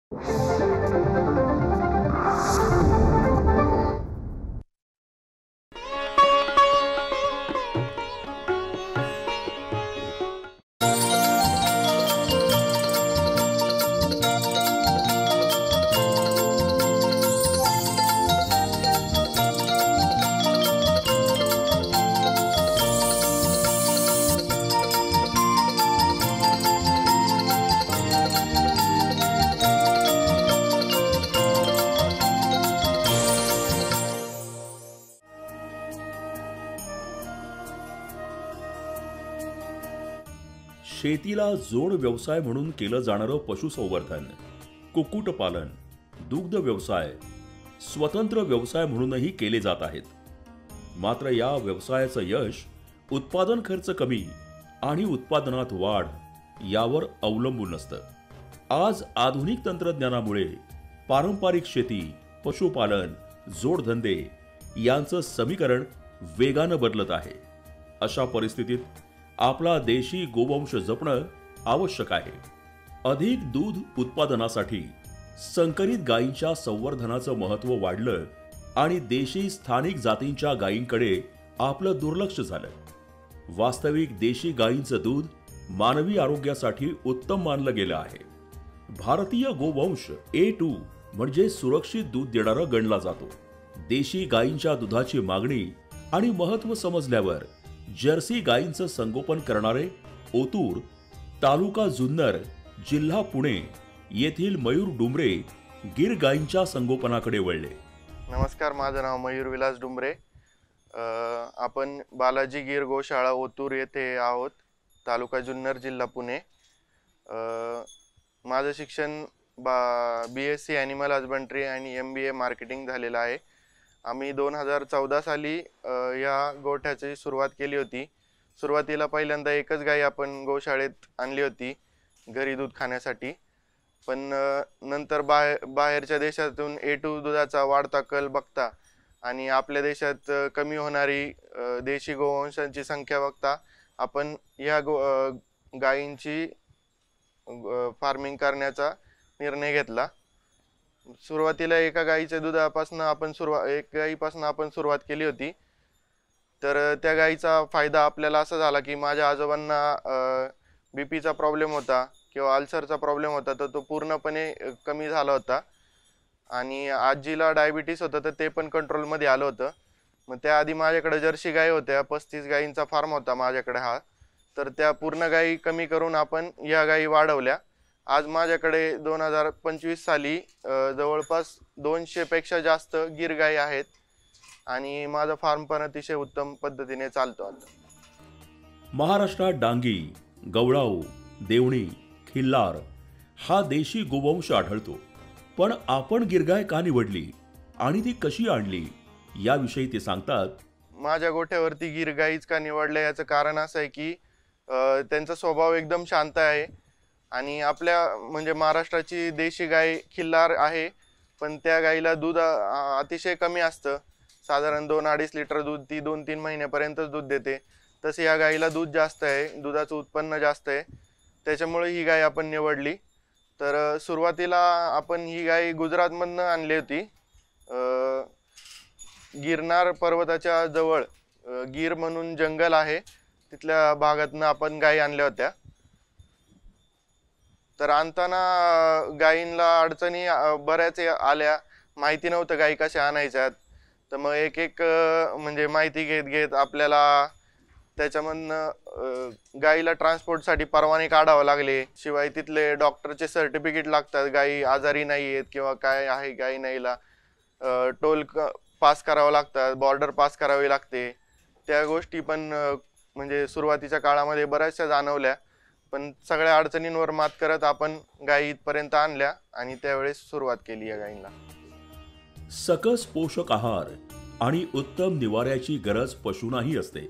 शेतीला जोड व्यवसाय म्हणून केलं जाणारं पशुसंवर्धन, कुक्कुटपालन, दुग्ध व्यवसाय स्वतंत्र व्यवसाय म्हणूनही केले जात आहेत. मात्र या व्यवसायाचं यश उत्पादन खर्च कमी आणि उत्पादनात वाढ यावर अवलंबून असतं. आज आधुनिक तंत्रज्ञानामुळे पारंपरिक शेती, पशुपालन, जोडधंदे यांचं समीकरण वेगानं बदलत आहे. अशा परिस्थितीत आपला देशी गोवंश जपणं आवश्यक आहे. अधिक दूध उत्पादनासाठी संकरित गायींच्या संवर्धनाचं महत्त्व वाढलं आणि देशी स्थानिक जातींच्या गायींकडे आपलं दुर्लक्ष झालं. वास्तविक देशी गायींचं दूध मानवी आरोग्यासाठी उत्तम मानलं गेलं आहे. भारतीय गोवंश A2 म्हणजे सुरक्षित दूध देणारा गणला जातो. देशी गायींच्या दुधाची मागणी आणि महत्त्व समजल्यावर जर्सी गायींचं संगोपन करणारे ओतूर, तालुका जुन्नर, जिल्हा पुणे येथील मयूर डुंबरे गिर गायींच्या संगोपनाकडे वळले. नमस्कार, माझं नाव मयूर विलास डुंबरे. आपण बालाजी गिर गोशाळा ओतूर येथे आहोत, तालुका जुन्नर, जिल्हा पुणे. माझं शिक्षण BSc ॲनिमल हजबंड्री आणि MBA मार्केटिंग झालेलं आहे. आम्ही 2014 साली या गोठ्याची सुरुवात केली होती. सुरुवातीला पहिल्यांदा एकच गाय आपण गोशाळेत आणली होती घरी दूध खाण्यासाठी. पण नंतर बाहेरच्या देशातून A2 दुधाचा वाढता कल बघता आणि आपल्या देशात कमी होणारी देशी गोवंशांची संख्या बघता आपण या गायींची फार्मिंग करण्याचा निर्णय घेतला. सुरुवातीला एका गायीच्या दुधापासून आपण सुरुवात केली होती. तर त्या गायीचा फायदा आपल्याला असा झाला की माझ्या आजोबांना बीपीचा प्रॉब्लेम होता किंवा अल्सरचा प्रॉब्लेम होता, तर तो पूर्णपणे कमी झाला होता. आणि आजीला डायबिटीस होतं, तर ते पण कंट्रोलमध्ये आलं होतं. मग त्याआधी माझ्याकडे जर्सी गाय होत्या, 35 गायींचा फार्म होता माझ्याकडे हा. तर त्या पूर्ण गायी कमी करून आपण या गायी वाढवल्या. आज माझ्याकडे 2025 साली जवळपास 200 पेक्षा जास्त गिर गायी आहेत आणि माझा फार्म पण अतिशय उत्तम पद्धतीने चालतो. आता महाराष्ट्रात डांगी, गवळाऊ, देवणी, खिल्लार हा देशी गोवंश आढळतो. पण आपण गिरगाय का निवडली आणि ती कशी आणली याविषयी ते सांगतात. माझ्या गोठ्यावरती गिर गाईच का निवडल्या याचं कारण असं आहे की त्यांचा स्वभाव एकदम शांत आहे आणि आपल्या म्हणजे महाराष्ट्राची देशी गाय खिल्लार आहे, पण त्या गाईला दूध अतिशय कमी असतं. साधारण 2-2.5 लिटर दूध ती 2-3 महिन्यापर्यंतच दूध देते. तसे या गाईला दूध जास्त आहे, दुधाचं उत्पन्न जास्त आहे, त्याच्यामुळे ही गाय आपण निवडली. तर सुरुवातीला आपण ही गाय गुजरातमधनं आणली होती. गिरनार पर्वताच्या जवळ गिर म्हणून जंगल आहे, तिथल्या भागातनं आपण गायी आणल्या होत्या. तर आणताना गायींना अडचणी बऱ्याच आल्या, माहिती नव्हतं गायी कशा आणायच्यात. तर मग एक एक म्हणजे माहिती घेत घेत आपल्याला त्याच्यामधनं गायीला ट्रान्सपोर्टसाठी परवाने काढावं लागले. शिवाय तिथले डॉक्टरचे सर्टिफिकेट लागतात, गायी आजारी नाही आहेत किंवा काय आहे गायी नाहीला. टोल पास करावं लागतात, बॉर्डर पास करावी लागते. त्या गोष्टी पण म्हणजे सुरुवातीच्या काळामध्ये बऱ्याचशा जाणवल्या. पण सगळ्या अडचणींवर मात करत आपण गायी इथपर्यंत आणल्या आणि त्यावेळेस सुरुवात केली या गायींना. सकस पोषक आहार आणि उत्तम निवाऱ्याची गरज पशूंनाही असते.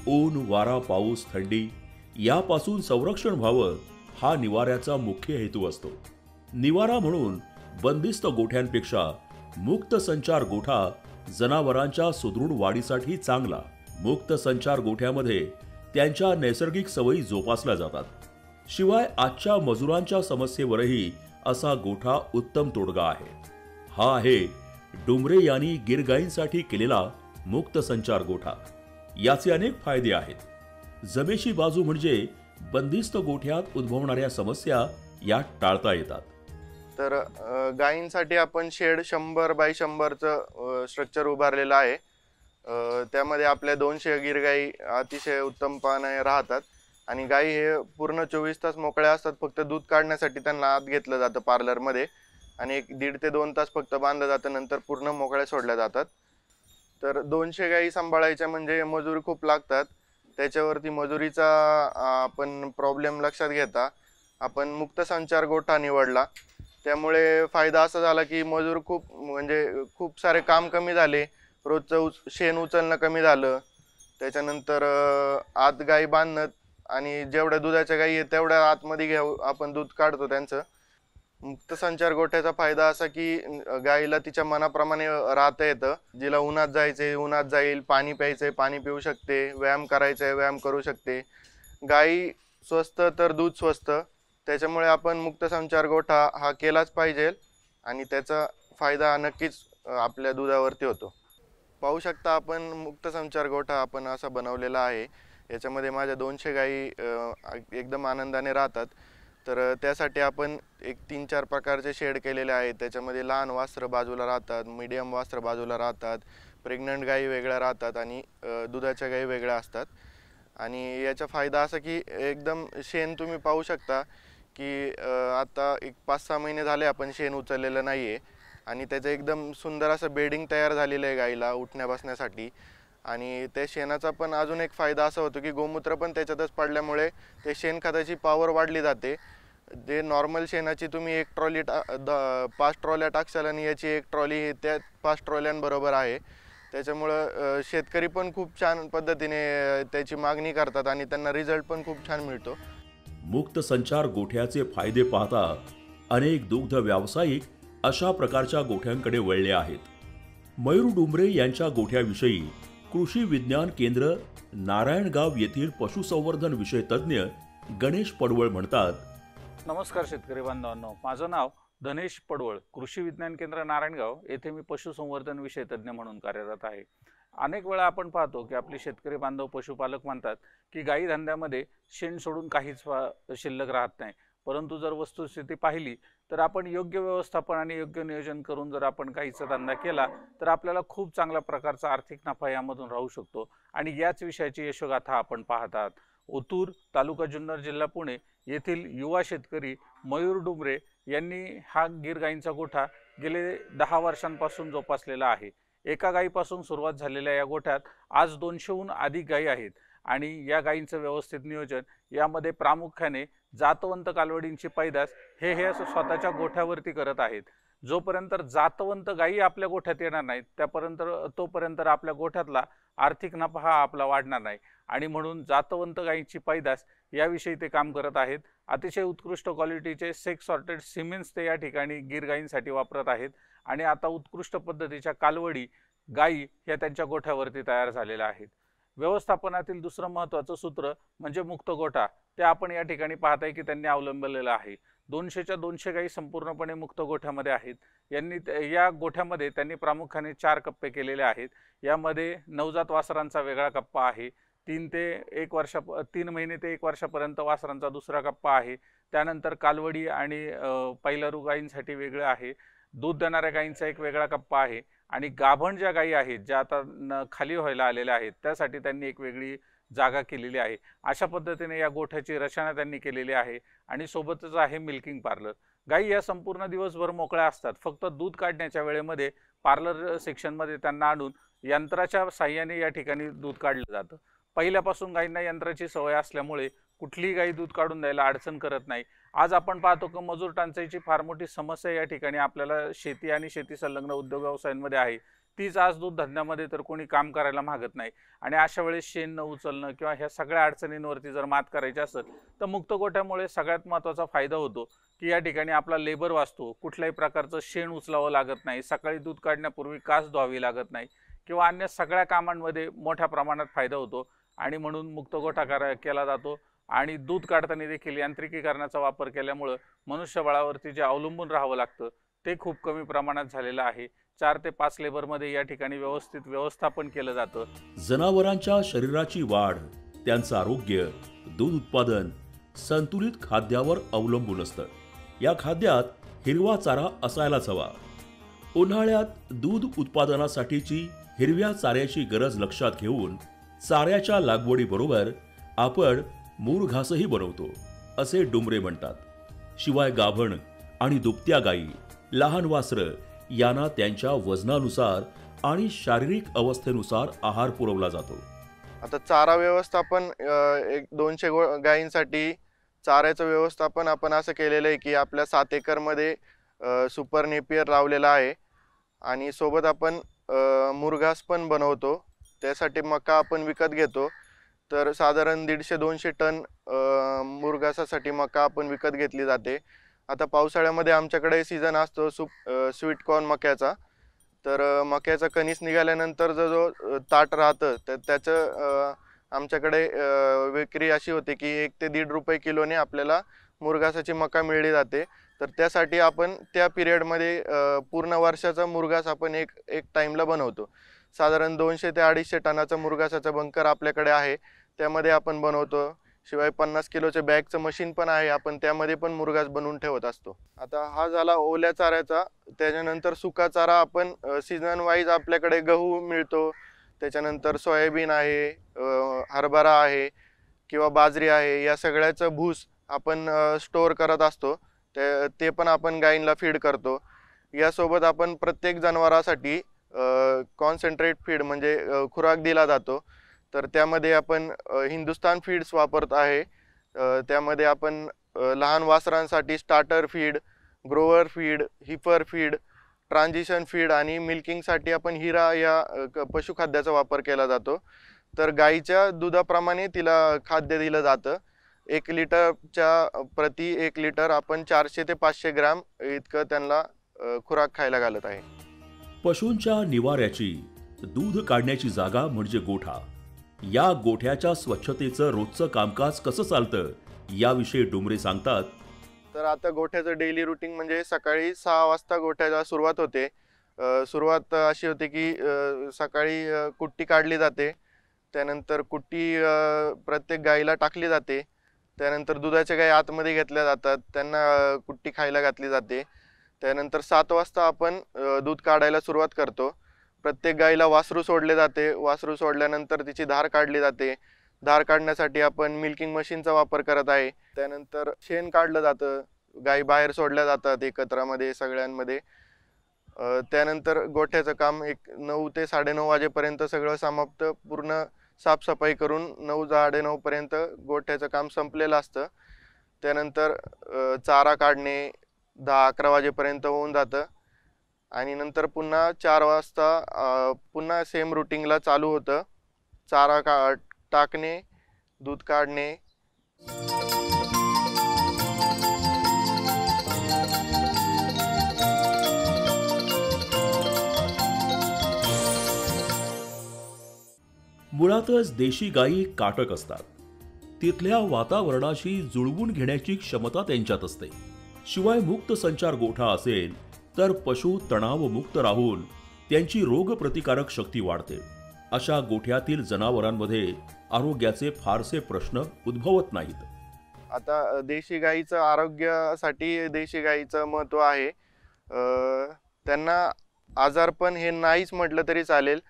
ऊन, वारा, पाऊस, थंडी यापासून संरक्षण व्हावं हा निवाऱ्याचा मुख्य हेतू असतो. निवारा म्हणून बंदिस्त गोठ्यांपेक्षा मुक्त संचार गोठा जनावरांच्या सुदृढ वाढीसाठी चांगला. मुक्त संचार गोठ्यामध्ये त्यांच्या नैसर्गिक सवयी जोपासल्या जातात. शिवाय आजच्या मजुरांच्या समस्येवरही असा गोठा उत्तम तोडगा आहे. हा आहे डुमरे यांनी गिरगाईंसाठी केलेला मुक्त संचार गोठा. याचे अनेक फायदे आहेत. जमेची बाजू म्हणजे बंदिस्त गोठ्यात उद्भवणाऱ्या समस्या यात टाळता येतात. तर गायींसाठी आपण शेड 100 बाय 100चं स्ट्रक्चर उभारलेलं आहे. त्यामध्ये आपल्या 200 गिरगाई अतिशय उत्तमपणे राहतात आणि गायी हे पूर्ण 24 तास मोकळ्या असतात. फक्त दूध काढण्यासाठी त्यांना आत घेतलं जातं पार्लरमध्ये आणि 1.5 ते 2 तास फक्त बांधलं जातं, नंतर पूर्ण मोकळ्या सोडल्या जातात. तर 200 गायी सांभाळायच्या म्हणजे मजुरी खूप लागतात. त्याच्यावरती मजुरीचा आपण प्रॉब्लेम लक्षात घेता आपण मुक्त संचार गोठा निवडला. त्यामुळे फायदा असा झाला की मजूर खूप सारे काम कमी झाले. रोजचं शेण उचलणं कमी झालं. त्याच्यानंतर आत गाई बांधणं आणि जेवढ्या दुधाच्या गाई आहेत तेवढ्या आतमध्ये घेऊ आपण दूध काढतो त्यांचं. मुक्त संचार गोठ्याचा फायदा असा की गाईला तिच्या मनाप्रमाणे राहता येतं. जिला उन्हात जायचंय उन्हात जाईल, पाणी प्यायचंय पाणी पिऊ शकते, व्यायाम करायचा आहे व्यायाम करू शकते. गाई स्वस्त तर दूध स्वस्त. त्याच्यामुळे आपण मुक्त संचार गोठा हा केलाच पाहिजे आणि त्याचा फायदा नक्कीच आपल्या दुधावरती होतो. पाहू शकता आपण मुक्त संचार गोठा आपण असा बनवलेला आहे. याच्यामध्ये माझ्या 200 गाई एकदम आनंदाने राहतात. तर त्यासाठी आपण 3-4 प्रकारचे शेड केलेले आहेत. त्याच्यामध्ये लहान वासरं बाजूला राहतात, मीडियम वासरं बाजूला राहतात, प्रेग्नंट गाई वेगळ्या राहतात आणि दुधाच्या गाई वेगळ्या असतात. आणि याचा फायदा असा की एकदम शेण तुम्ही पाहू शकता की आता 5-6 महिने झाले आपण शेण उचललेलं नाही आहे आणि त्याचं एकदम सुंदर असं बेडिंग तयार झालेलं आहे गाईला उठण्या बसण्यासाठी. आणि त्या शेणाचा पण अजून एक फायदा असा होतो की गोमूत्र पण त्याच्यातच पडल्यामुळे ते शेणखताची पॉवर वाढली जाते. जे नॉर्मल शेणाची तुम्ही 1 ट्रॉली 5 ट्रॉल्या टाकशाल आणि याची 1 ट्रॉली त्या 5 ट्रॉल्यांबरोबर आहे. त्याच्यामुळं शेतकरी पण खूप छान पद्धतीने त्याची मागणी करतात आणि त्यांना रिझल्ट पण खूप छान मिळतो. मुक्त संचार गोठ्याचे फायदे पाहता अनेक दुग्ध व्यावसायिक अशा प्रकारच्या गोठ्यांकडे वळले आहेत. मयूर डुमरे यांच्या गोठ्याविषयी कृषी विज्ञान केंद्र नारायणगाव येथील पशुसंवर्धन विषय तज्ज्ञ गणेश पडवळ म्हणतात. नमस्कार शेतकरी बांधवांनो, माझं नाव धनेश पडवळ. कृषी विज्ञान केंद्र नारायणगाव येथे मी पशुसंवर्धन विषय तज्ज्ञ म्हणून कार्यरत आहे. अनेक वेळा आपण पाहतो की आपले शेतकरी बांधव पशुपालक म्हणतात की गाई धंद्यामध्ये शेण सोडून काहीच शिल्लक राहत नाही. परंतु जर वस्तुस्थिती पाहिली तर आपण योग्य व्यवस्थापन आणि योग्य नियोजन करून जर आपण गाईचा धंदा केला तर आपल्याला खूप चांगल्या प्रकारचा आर्थिक नफा यामधून राहू शकतो. आणि याच विषयाची यशोगाथा आपण पाहत आहात. ओतूर, तालुका जुन्नर, जिल्हा पुणे येथील युवा शेतकरी मयूर डुमरे यांनी हा गीर गाईंचा गोठा गेले 10 वर्षांपासून जोपासलेला आहे. एका गायीपासून सुरुवात झालेल्या या गोठ्यात आज 200हून अधिक गायी आहेत आणि या गायींचं व्यवस्थित नियोजन यामध्ये प्रामुख्याने जातवंत कालवडींची पैदास हे स्वतःच्या गोठ्यावरती करत आहेत. जोपर्यंत जातवंत गायी आपल्या गोठ्यात येणार नाहीत तोपर्यंत आपल्या गोठ्यातला आर्थिक नफा हा आपला वाढणार नाही आणि म्हणून जातवंत गायींची पैदास याविषयी ते काम करत आहेत. अतिशय उत्कृष्ट क्वालिटीचे सेक्स सॉर्टेड सिमेंट्स ते या ठिकाणी गीर गायींसाठी वापरत आहेत आणि आता उत्कृष्ट पद्धतीच्या कालवडी गायी या त्यांच्या गोठ्यावरती तयार झालेल्या आहेत. व्यवस्थापनातील दुसरं महत्त्वाचं सूत्र म्हणजे मुक्त गोठा. ते आपण या ठिकाणी पाहताय की त्यांनी अवलंबलेलं आहे. 200च्या 200 गायी संपूर्णपणे मुक्त गोठ्यामध्ये आहेत. या गोठ्यामध्ये त्यांनी प्रामुख्याने 4 कप्पे केलेले आहेत. यामध्ये नवजात वासरांचा वेगळा कप्पा आहे. 3 महिने ते 1 वर्षापर्यंत वासरांचा दुसरा कप्पा आहे. त्यानंतर कालवडी आणि पैलरू गायींसाठी वेगळं आहे. दूध देणाऱ्या गायींचा एक वेगळा कप्पा आहे आणि गाभण ज्या गायी आहेत ज्या आता खाली व्हायला आलेल्या आहेत त्यासाठी त्यांनी एक वेगळी जागा केलेली आहे. अशा पद्धतीने या गोठ्याची रचना त्यांनी केलेली आहे आणि सोबतच आहे मिल्किंग पार्लर. गायी या संपूर्ण दिवसभर मोकळ्या असतात. फक्त दूध काढण्याच्या वेळेमध्ये पार्लर सेक्शनमध्ये त्यांना आणून यंत्राच्या साहाय्याने या ठिकाणी दूध काढलं जातं. पहिल्यापासून गायींना यंत्राची सवय असल्यामुळे कुठलीही गायी दूध काढून द्यायला अडचण करत नाही. आज आपण पाहतो की मजूर टंचाईची फार मोठी समस्या या ठिकाणी आपल्याला शेती आणि शेती संलग्न उद्योग व्यवसायांमध्ये आहे. तीच आज दूध धंद्यामध्ये तर कोणी काम करायला मागत नाही आणि अशा वेळेस शेण न उचलणं किंवा ह्या सगळ्या अडचणींवरती जर मात करायची असेल तर मुक्त गोठ्यामुळे सगळ्यात महत्त्वाचा फायदा होतो की या ठिकाणी आपला लेबर वाचतो. कुठल्याही प्रकारचं शेण उचलावं लागत नाही. सकाळी दूध काढण्यापूर्वी कास धुवावी लागत नाही किंवा अन्य सगळ्या कामांमध्ये मोठ्या प्रमाणात फायदा होतो आणि म्हणून मुक्त गोठा केला जातो. आणि दूध काढताना देखील यांत्रिकीकरणाचा वापर केल्यामुळं मनुष्यबळावरती जे अवलंबून राहावं लागतं ते खूप कमी प्रमाणात झालेलं आहे. 4 ते 5 लेबरमध्ये या ठिकाणी व्यवस्थित व्यवस्थापन केलं जातं. जनावरांच्या शरीराची वाढ, त्यांचं आरोग्य, दूध उत्पादन संतुलित खाद्यावर अवलंबून असतं. या खाद्यात हिरवा चारा असायलाच हवा. उन्हाळ्यात दूध उत्पादनासाठीची हिरव्या चाऱ्याची गरज लक्षात घेऊन चाऱ्याच्या लागवडीबरोबर आपण मूर घासही बनवतो, असे डुमरे म्हणतात. शिवाय गाभण आणि दुभत्या गायी, लहान वासरं यांना त्यांच्या वजनानुसार आणि शारीरिक अवस्थेनुसार आहार पुरवला जातो. आता चारा व्यवस्थापन 200 गायींसाठी चाऱ्याचं व्यवस्थापन आपण असं केलेलं आहे की आपल्या 7 एकरमध्ये सुपर नेपियर लावलेला आहे आणि सोबत आपण मुरघास पण बनवतो. त्यासाठी मका आपण विकत घेतो. तर साधारण 150-200 टन मुरघासासाठी मका आपण विकत घेतली जाते. आता पावसाळ्यामध्ये आमच्याकडे सीझन असतो स्वीट कॉर्न मक्याचा. तर मक्याचं कणीस निघाल्यानंतर जो ताट राहतं तर त्याचं आमच्याकडे विक्री अशी होते की 1 ते 1.5 रुपये किलोने आपल्याला मुरघासाची मका मिळली जाते. तर त्यासाठी आपण त्या पिरियडमध्ये पूर्ण वर्षाचा मुरघास आपण एक टाईमला बनवतो. साधारण 200 ते 250 टनाचा मुरघासाचा बंकर आपल्याकडे आहे, त्यामध्ये आपण बनवतो. शिवाय 50 किलोचे बॅगचं मशीन पण आहे, आपण त्यामध्ये पण मुरघास बनवून ठेवत असतो. आता हा झाला ओल्या चाऱ्याचा. त्याच्यानंतर सुका चारा आपण सीझन वाईज आपल्याकडे गहू मिळतो, त्याच्यानंतर सोयाबीन आहे, हरभरा आहे किंवा बाजरी आहे, या सगळ्याचं भूस आपण स्टोअर करत असतो. ते पण आपण गायींना फीड करतो. यासोबत आपण प्रत्येक जनावरासाठी कॉन्सन्ट्रेट फीड म्हणजे खुराक दिला जातो. तर त्यामध्ये आपण हिंदुस्तान फीड्स वापरत आहे. त्यामध्ये आपण लहान वासरांसाठी starter feed, grower feed, heifer feed, transition feed आणि मिल्किंगसाठी आपण हिरा या पशुखाद्याचा वापर केला जातो. तर गाईच्या दुधाप्रमाणे तिला खाद्य दिलं जातं. 1 लिटरच्या प्रति 1 लिटर आपण 400 ते 500 ग्रॅम इतकं त्यांना खुराक खायला घालत आहे. पशूंच्या निवाऱ्याची, दूध काढण्याची जागा म्हणजे गोठा. या गोठ्याच्या स्वच्छतेचं रोजचं कामकाज कसं चालतं याविषयी डुमरे सांगतात. तर आता गोठ्याचं डेली रुटीन म्हणजे सकाळी 6 वाजता गोठ्याला सुरुवात होते. सुरुवात अशी होते की सकाळी कुट्टी काढली जाते. त्यानंतर कुट्टी प्रत्येक गाईला टाकली जाते. त्यानंतर दुधाच्या गाई आतमध्ये घेतल्या जातात, त्यांना कुट्टी खायला घातली जाते. त्यानंतर 7 वाजता आपण दूध काढायला सुरुवात करतो. प्रत्येक गाईला वासरू सोडले जाते. वासरू सोडल्यानंतर तिची धार काढली जाते. धार काढण्यासाठी आपण मिल्किंग मशीनचा वापर करत आहे. त्यानंतर शेण काढलं जातं, गाई बाहेर सोडल्या जातात एकत्रमध्ये सगळ्यांमध्ये. त्यानंतर गोठ्याचं काम 9 ते 9:30 वाजेपर्यंत सगळं समाप्त, पूर्ण साफसफाई करून 9-9:30 पर्यंत गोठ्याचं काम संपलेलं असतं. त्यानंतर चारा काढणे 10-11 वाजेपर्यंत होऊन जातं आणि नंतर पुन्हा 4 वाजता पुन्हा सेम रुटीनला चालू होतं. चारा टाकणे, दूध काढणे. मुळातच देशी गायी काटक असतात. तिथल्या वातावरणाशी जुळवून घेण्याची क्षमता त्यांच्यात असते. शिवाय मुक्त संचार गोठा असेल तर पशु तणावमुक्त राहून त्यांची रोगप्रतिकारक शक्ती वाढते. अशा गोठ्यातील जनावरांमध्ये आरोग्याचे फारसे प्रश्न उद्भवत नाहीत. आता देशी गाईचं आरोग्यासाठी देशी गाईचं महत्त्व आहे. त्यांना आजारपण हे नाहीच म्हटलं तरी चालेल.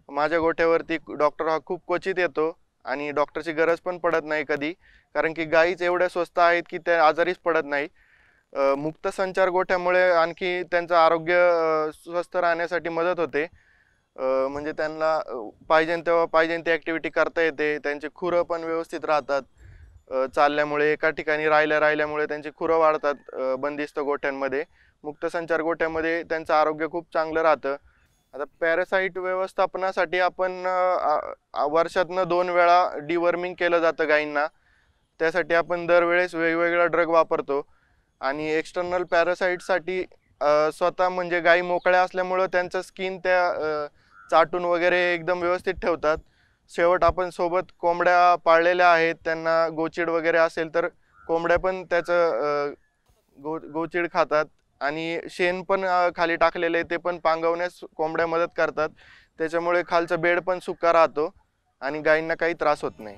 माझ्या गोठ्यावरती डॉक्टर हा खूप क्वचित येतो आणि डॉक्टरची गरज पण पडत नाही कधी, कारण की गाईच एवढ्या स्वस्त आहेत की त्या आजारीच पडत नाही. मुक्त संचार गोठ्यामुळे आणखी त्यांचं आरोग्य स्वस्थ राहण्यासाठी मदत होते. म्हणजे त्यांना पाहिजे तेव्हा पाहिजे ती ॲक्टिव्हिटी करता येते. त्यांचे खुरं पण व्यवस्थित राहतात. चालल्यामुळे एका ठिकाणी राहिल्यामुळे त्यांची खुरं वाढतात बंदिस्त गोठ्यांमध्ये. मुक्त संचार गोठ्यामध्ये त्यांचं आरोग्य खूप चांगलं राहतं. आता पॅरासाईट व्यवस्थापनासाठी आपण वर्षातनं 2 वेळा डिवर्मिंग केलं जातं गायींना. त्यासाठी आपण दरवेळेस वेगवेगळा ड्रग वापरतो. आणि एक्सटर्नल पॅरासाईटसाठी स्वतः म्हणजे गायी मोकळ्या असल्यामुळं त्यांचं स्किन त्या चाटून वगैरे एकदम व्यवस्थित ठेवतात. शेवट आपण सोबत कोंबड्या पाळलेल्या आहेत, त्यांना गोचीड वगैरे असेल तर कोंबड्या पण त्याचं गोचीड खातात आणि शेण पण खाली टाकलेलं आहे ते पण पांगवण्यास कोंबड्या मदत करतात. त्याच्यामुळे खालचं बेड पण सुका राहतो आणि गायींना काही त्रास होत नाही.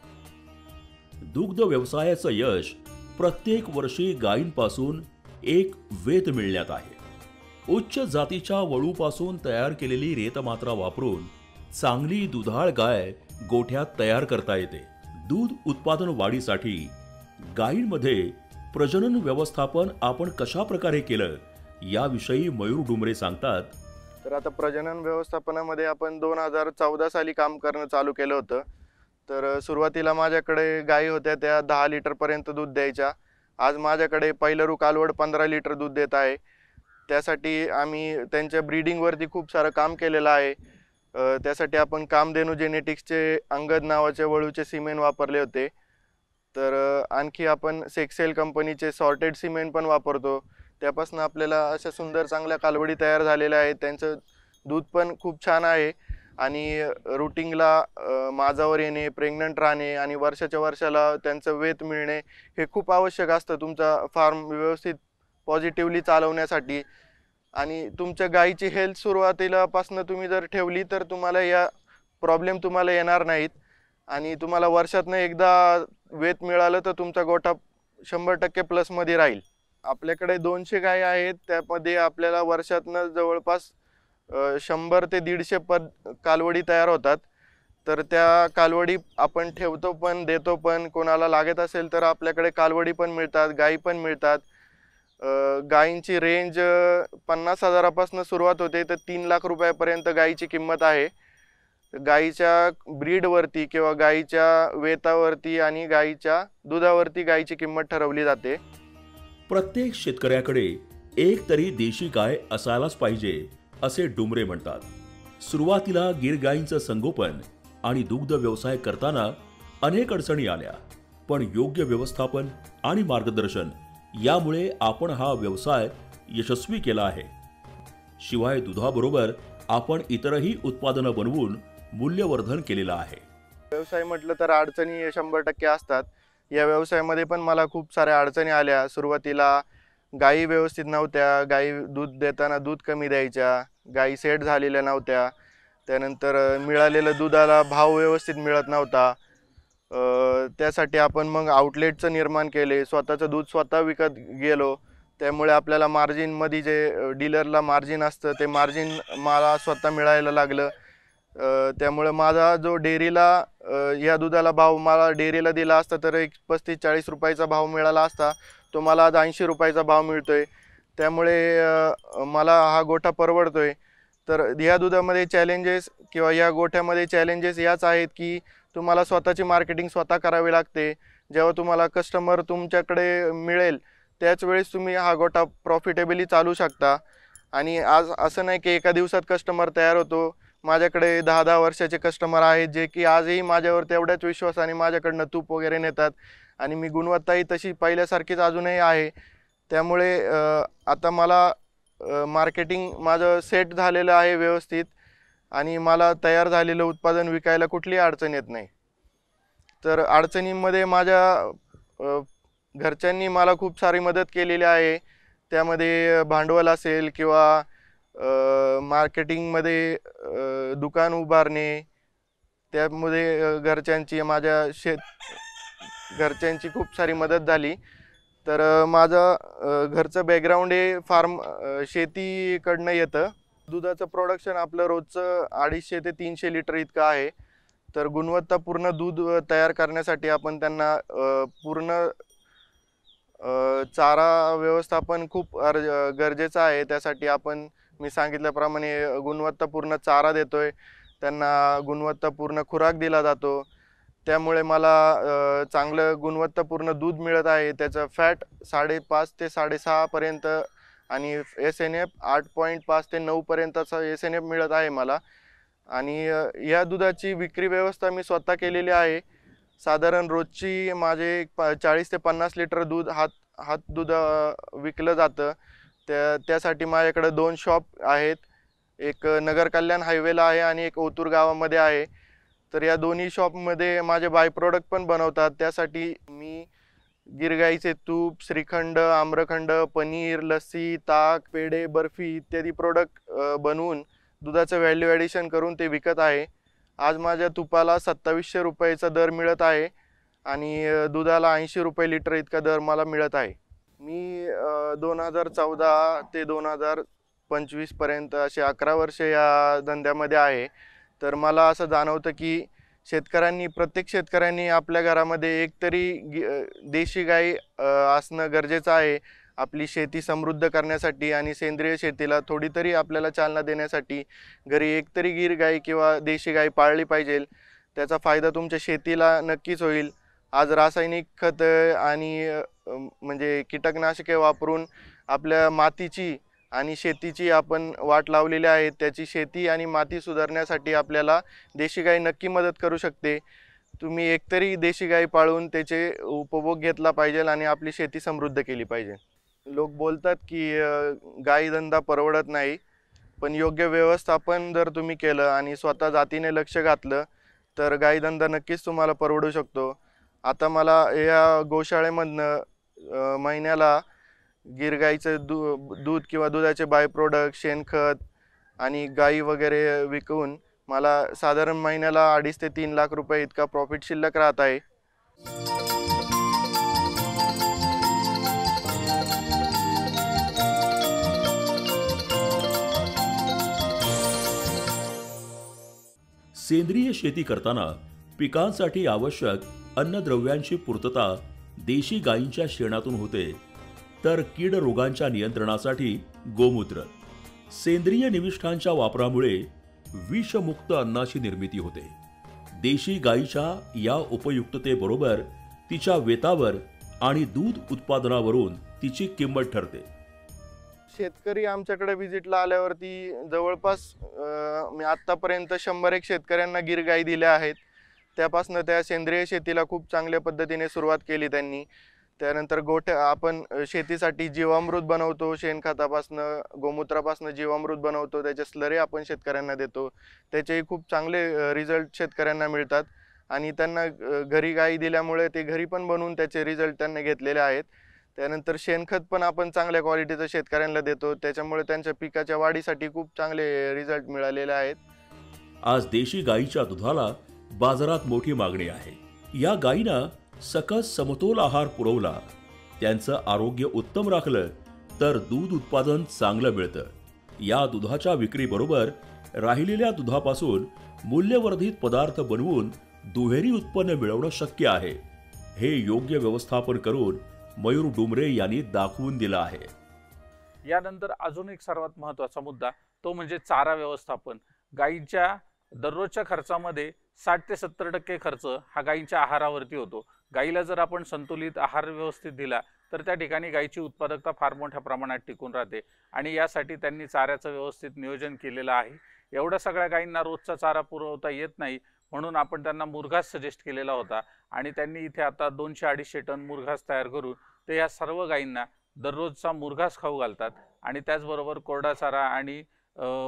दुग्ध व्यवसायाचं यश प्रत्येक वर्षी गायींपासून एक वेत मिळण्यात आहे. उच्च जातीच्या वळूपासून तयार केलेली रेतमात्रा वापरून चांगली दुधाळ गाय गोठ्यात तयार करता येते. दूध उत्पादन वाढीसाठी गायींमध्ये प्रजनन व्यवस्थापन आपण कशा प्रकारे केलं याविषयी मयूर डुमरे सांगतात. तर आता प्रजनन व्यवस्थापनामध्ये आपण 2014 साली काम करणं चालू केलं होतं. तर सुरुवातीला माझ्याकडे गायी होत्या, त्या 10 लिटरपर्यंत दूध द्यायच्या. आज माझ्याकडे पहिलं कालवड 15 लिटर दूध देत आहे. त्यासाठी आम्ही त्यांच्या ब्रीडिंगवरती खूप सारं काम केलेलं आहे. त्यासाठी आपण कामधेनू जेनेटिक्सचे अंगद नावाचे वळूचे सिमेंट वापरले होते. तर आणखी आपण सेक्सेल कंपनीचे सॉर्टेड सिमेंट पण वापरतो. त्यापासून आपल्याला अशा सुंदर चांगल्या कालवडी तयार झालेल्या आहेत. त्यांचं दूध पण खूप छान आहे आणि रूटिंगला माझावर येणे, प्रेग्नंट राहणे आणि वर्षाच्या वर्षाला त्यांचं वेत मिळणे हे खूप आवश्यक असतं तुमचा फार्म व्यवस्थित पॉझिटिव्हली चालवण्यासाठी. आणि तुमच्या गायीची हेल्थ सुरुवातीलापासून तुम्ही जर ठेवली तर तुम्हाला या प्रॉब्लेम तुम्हाला येणार नाहीत आणि तुम्हाला वर्षातनं एकदा वेत मिळालं तर तुमचा गोठा 100% प्लसमध्ये राहील. आपल्याकडे 200 गायी आहेत. त्यामध्ये आपल्याला वर्षातनं जवळपास 100 ते 150 कालवडी तयार होतात. तर त्या कालवडी आपण ठेवतो पण, देतो पण. कोणाला लागत असेल तर आपल्याकडे कालवडी पण मिळतात, गायी पण मिळतात. गायींची रेंज 50,000पासून सुरुवात होते तर 3 लाख रुपयापर्यंत गायीची किंमत आहे. गायीच्या ब्रीडवरती किंवा गायीच्या वेतावरती आणि गायीच्या दुधावरती गायीची किंमत ठरवली जाते. प्रत्येक शेतकऱ्याकडे एक तरी देशी गाय असायलाच पाहिजे असे डुमरे म्हणतात. सुरुवातीला गीर गायींचं संगोपन आणि दुग्ध व्यवसाय करताना अनेक अडचणी आल्या, पण योग्य व्यवस्थापन आणि मार्गदर्शन यामुळे आपण हा व्यवसाय यशस्वी केला आहे. शिवाय दुधाबरोबर आपण इतरही उत्पादनं बनवून मूल्यवर्धन केलेलं आहे. व्यवसाय म्हटलं तर अडचणी 100% असतात. या व्यवसायामध्ये पण मला खूप साऱ्या अडचणी आल्या. सुरुवातीला गायी व्यवस्थित नव्हत्या, गायी दूध देताना दूध कमी द्यायच्या, गायी सेट झालेल्या नव्हत्या. त्यानंतर मिळालेलं दुधाला भाव व्यवस्थित मिळत नव्हता. त्यासाठी आपण मग आउटलेटचं निर्माण केले, स्वतःचं दूध स्वतः विकत गेलो. त्यामुळे आपल्याला मार्जिनमध्ये जे डीलरला मार्जिन असतं ते मार्जिन मला स्वतः मिळायला लागलं. त्यामुळे माझा जो डेअरीला या दुधाला भाव मला डेअरीला दिला असता तर एक 35-40 रुपयाचा भाव मिळाला असता, तो मला आज 80 रुपयाचा भाव मिळतोय. त्यामुळे मला हा गोठा परवडतोय. तर या दुधामध्ये चॅलेंजेस किंवा या गोठ्यामध्ये चॅलेंजेस याच आहेत की तुम्हाला स्वतःची मार्केटिंग स्वतः करावी लागते. जेव्हा तुम्हाला कस्टमर तुमच्याकडे मिळेल त्याच वेळेस तुम्ही हा गोठा प्रॉफिटेबली चालू शकता. आणि आज असं नाही की एका दिवसात कस्टमर तयार होतो. माझ्याकडे 10-10 वर्षाचे कस्टमर आहेत जे की आजही माझ्यावर तेवढ्याच विश्वासाने माझ्याकडनं तूप वगैरे नेतात आणि मी गुणवत्ताही तशी पहिल्यासारखीच अजूनही आहे. त्यामुळे आता मला मार्केटिंग माझं सेट झालेलं आहे व्यवस्थित आणि मला तयार झालेलं उत्पादन विकायला कुठलीही अडचण येत नाही. तर अडचणींमध्ये माझ्या घरच्यांनी मला खूप सारी मदत केलेली आहे. त्यामध्ये भांडवल असेल किंवा मार्केटिंगमध्ये दुकान उभारणे, त्यामध्ये घरच्यांची खूप सारी मदत झाली. तर माझं घरचं बॅकग्राऊंड हे फार्म शेतीकडनं येतं. दुधाचं प्रोडक्शन आपलं रोजचं 250 ते 300 लिटर इतकं आहे. तर गुणवत्तापूर्ण दूध तयार करण्यासाठी आपण त्यांना पूर्ण चारा व्यवस्थापन खूप गरजेचं आहे. त्यासाठी आपण मी सांगितल्याप्रमाणे गुणवत्तापूर्ण चारा देतोय, त्यांना गुणवत्तापूर्ण खुराक दिला जातो. त्यामुळे मला चांगलं गुणवत्तापूर्ण दूध मिळत आहे. त्याचं फॅट 5.5 ते 6.5 पर्यंत आणि SNF 8.5 ते 9 पर्यंतचा SNF मिळत आहे मला. आणि या दुधाची विक्री व्यवस्था मी स्वतः केलेली आहे. साधारण रोजची माझे 40 ते 50 लिटर दूध हात दूध विकलं जातं. त्यासाठी माझ्याकडे 2 शॉप आहेत. एक नगर कल्याण हायवेला आहे आणि एक ओतूर गावामध्ये आहे. तर या दोन्ही शॉपमध्ये माझे बाय प्रोडक्ट पण बनवतात. त्यासाठी मी गीर गाईचे तूप, श्रीखंड, आम्रखंड, पनीर, लस्सी, ताक, पेढे, बर्फी इत्यादी प्रोडक्ट बनवून दुधाचं व्हॅल्यू ॲडिशन करून ते विकत आहे. आज माझ्या तुपाला 2700 रुपयाचा दर मिळत आहे आणि दुधाला 80 रुपये लिटर इतका दर मला मिळत आहे. मी 2014 ते 2025 पर्यंत असे 11 वर्ष या धंद्यामध्ये आहे. तर मला असं जाणवतं की प्रत्येक शेतकऱ्यांनी आपल्या घरामध्ये एकतरी देशी गाई असणं गरजेचं आहे. आपली शेती समृद्ध करण्यासाठी आणि सेंद्रिय शेतीला थोडी तरी आपल्याला चालना देण्यासाठी घरी एकतरी गीर गाई किंवा देशी गाई पाळली पाहिजे. त्याचा फायदा तुमच्या शेतीला नक्कीच होईल. आज रासायनिक खत आणि म्हणजे कीटकनाशके वापरून आपल्या मातीची आणि शेतीची आपण वाट लावलेली आहे. त्याची शेती आणि माती सुधारण्यासाठी आपल्याला देशी गाय नक्की मदत करू शकते. तुम्ही एकतरी देशी गाय पाळून त्याचे उपभोग घेतला पाहिजे आणि आपली शेती समृद्ध केली पाहिजे. लोक बोलतात की गाई धंदा परवडत नाही, पण योग्य व्यवस्थापन जर तुम्ही केलं आणि स्वतः जातीने लक्ष घातलं तर गाई धंदा नक्कीच तुम्हाला परवडू शकतो. आता मला या गोशाळेमधनं महिन्याला गीर गाईचं दूध किंवा दुधाचे बाय प्रोडक्ट, शेणखत आणि गाई वगैरे विकून मला साधारण महिन्याला 2.5 ते 3 लाख रुपये इतका प्रॉफिट शिल्लक राहत आहे. सेंद्रिय शेती करताना पिकांसाठी आवश्यक अन्नद्रव्यांची पूर्तता देशी गायींच्या शेणातून होते, तर कीड रोगांच्या नियंत्रणासाठी गोमूत्र, सेंद्रिय निविष्ठांच्या वापरामुळे विषमुक्त अन्नाची निर्मिती होते. देशी गायीच्या या उपयुक्ततेबरोबर तिच्या वेतावर आणि दूध उत्पादनावरून तिची किंमत ठरते. शेतकरी आमच्याकडे व्हिजिटला आल्यावरती जवळपास मी आत्तापर्यंत 100-1 शेतकऱ्यांना गीर गाई दिल्या आहेत. त्यापासून त्या सेंद्रिय शेतीला खूप चांगल्या पद्धतीने सुरुवात केली त्यांनी. त्यानंतर आपण शेतीसाठी जीवामृत बनवतो, शेणखतापासून, गोमूत्रापासून जीवामृत बनवतो, त्याचे स्लरी आपण शेतकऱ्यांना देतो. त्याचेही खूप चांगले रिझल्ट शेतकऱ्यांना मिळतात आणि त्यांना घरी गाई दिल्यामुळे ते घरी पण बनवून त्याचे रिझल्ट त्यांनी घेतलेले आहेत. त्यानंतर शेणखत पण आपण चांगल्या क्वालिटीचं शेतकऱ्यांना देतो, त्याच्यामुळे त्यांच्या पिकाच्या वाढीसाठी खूप चांगले रिझल्ट मिळालेले आहेत. आज देशी गायीच्या दुधाला बाजारात मोठी मागणी आहे. या गायींना सकस समतोल आहार पुरवला, त्यांचं आरोग्य उत्तम राखलं तर दूध उत्पादन चांगलं मिळतं. या दुधाच्या विक्रीबरोबर राहिलेल्या दुधापासून मूल्यवर्धित पदार्थ बनवून दुहेरी उत्पन्न मिळवणं शक्य आहे. हे योग्य व्यवस्थापन करून मयूर डुमरे यांनी दाखवून दिलं आहे. यानंतर अजून एक सर्वात महत्त्वाचा मुद्दा, तो म्हणजे चारा व्यवस्थापन. गायींच्या दररोजच्या खर्चामध्ये 60 ते 70% खर्च हा गायींच्या आहारावरती होतो. गायीला जर आपण संतुलित आहार व्यवस्थित दिला तर त्या ठिकाणी गायीची उत्पादकता फार मोठ्या प्रमाणात टिकून राहते आणि यासाठी त्यांनी चाऱ्याचं व्यवस्थित नियोजन केलेलं आहे. एवढ्या सगळ्या गायींना रोजचा चारा पुरवता येत नाही, म्हणून आपण त्यांना मुरघास सजेस्ट केलेला होता आणि त्यांनी इथे आता 200-250 टन मुरघास तयार करून ते या सर्व गायींना दररोजचा मुरघास खाऊ घालतात आणि त्याचबरोबर कोरडा चारा आणि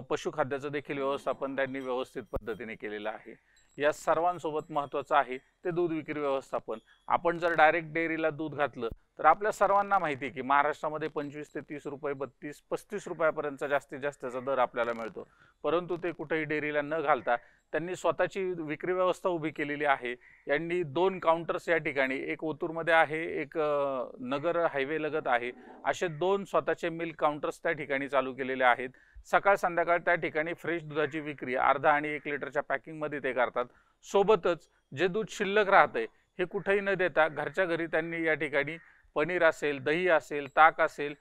पशुखाद्याचं देखील व्यवस्थापन त्यांनी व्यवस्थित पद्धतीने केलेलं आहे. या सर्वांसोबत महत्त्वाचं आहे ते दूध विक्री व्यवस्थापन. आपण जर डायरेक्ट डेअरीला दूध घातलं तर आपल्या सर्वांना माहिती आहे की महाराष्ट्रामध्ये 25 ते 30 रुपये, 32-35 रुपयापर्यंतचा जास्तीत जास्तचा दर आपल्याला मिळतो. परंतु ते कुठेही डेअरीला न घालता त्यांनी स्वतःची विक्री व्यवस्था उभी केलेली आहे. यांनी 2 काउंटर्स या ठिकाणी, एक ओतूरमध्ये आहे, एक नगर हायवे लगत आहे, असे 2 स्वतःचे मिल्क काउंटर्स त्या ठिकाणी चालू केलेले आहेत. सकाळ संध्याकाळ त्या ठिकाणी फ्रेश दुधाची विक्री अर्धा आणि 1 लिटरच्या पॅकिंगमध्ये ते करतात. सोबतच जे दूध शिल्लक राहतंय हे कुठेही न देता घरच्या घरी त्यांनी या ठिकाणी पनीर असेल, दही असेल, ताक असेल,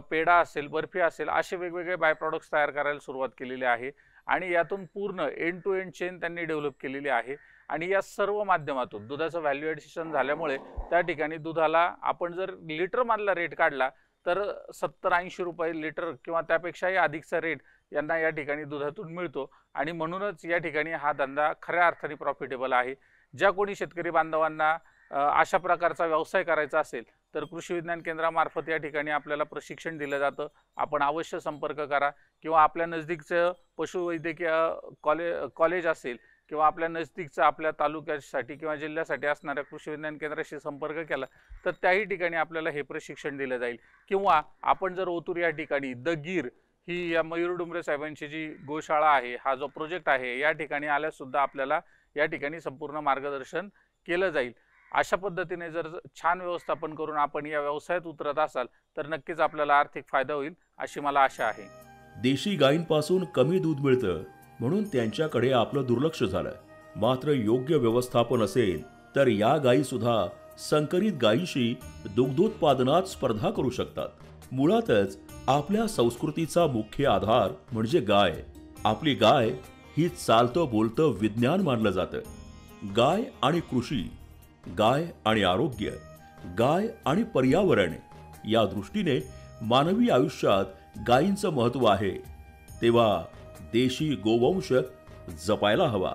पेढा असेल, बर्फी असेल, असे वेगवेगळे बाय प्रॉडक्ट्स तयार करायला सुरुवात केलेली आहे आणि यातून पूर्ण एंड टू एंड चेन त्यांनी डेव्हलप केलेली आहे. आणि या सर्व माध्यमातून दुधाचं व्हॅल्यू ॲडिशन झाल्यामुळे त्या ठिकाणी दुधाला आपण जर लिटरमधला रेट काढला तर 70-80 रुपये लिटर किंवा त्यापेक्षाही अधिकचा रेट यांना या ठिकाणी दुधातून मिळतो आणि म्हणूनच या ठिकाणी हा धंदा खऱ्या अर्थाने प्रॉफिटेबल आहे. ज्या कोणी शेतकरी बांधवांना अशा प्रकारचा व्यवसाय करायचा असेल तर कृषी विज्ञान केंद्रामार्फत या ठिकाणी आपल्याला प्रशिक्षण दिलं जातं. आपण अवश्य संपर्क करा किंवा आपल्या नजदीकचं पशुवैद्यकीय कॉलेज असेल किंवा आपल्या नजदीकचा आपल्या तालुक्यासाठी किंवा जिल्ह्यासाठी असणाऱ्या कृषी विज्ञान केंद्राशी संपर्क केला तर त्याही ठिकाणी आपल्याला हे प्रशिक्षण दिलं जाईल। किंवा आपण जर ओतूर या ठिकाणी द गीर ही या मयूर डुंबरे साहेबांची जी गोशाळा आहे, हा जो प्रोजेक्ट आहे, या ठिकाणी आल्यास सुद्धा आपल्याला या ठिकाणी संपूर्ण मार्गदर्शन केलं जाईल। अशा पद्धतीने जर छान व्यवस्थापन करून आपण या व्यवसायात उतरत असाल तर नक्कीच आपल्याला आर्थिक फायदा होईल अशी मला आशा आहे। देशी गायींपासून कमी दूध मिळतं म्हणून त्यांच्याकडे आपलं दुर्लक्ष झालं। मात्र योग्य व्यवस्थापन असेल तर या गायी सुद्धा संकरित गायीशी दुग्धोत्पादनात स्पर्धा करू शकतात। मुळातच आपल्या संस्कृतीचा मुख्य आधार म्हणजे गाय। आपली गाय ही चालतं बोलतं विज्ञान मानलं जातं। गाय आणि कृषी, गाय आणि आरोग्य, गाय आणि पर्यावरण या दृष्टीने मानवी आयुष्यात गायींचं महत्त्व आहे। तेव्हा देशी गोवंश जपायला हवा।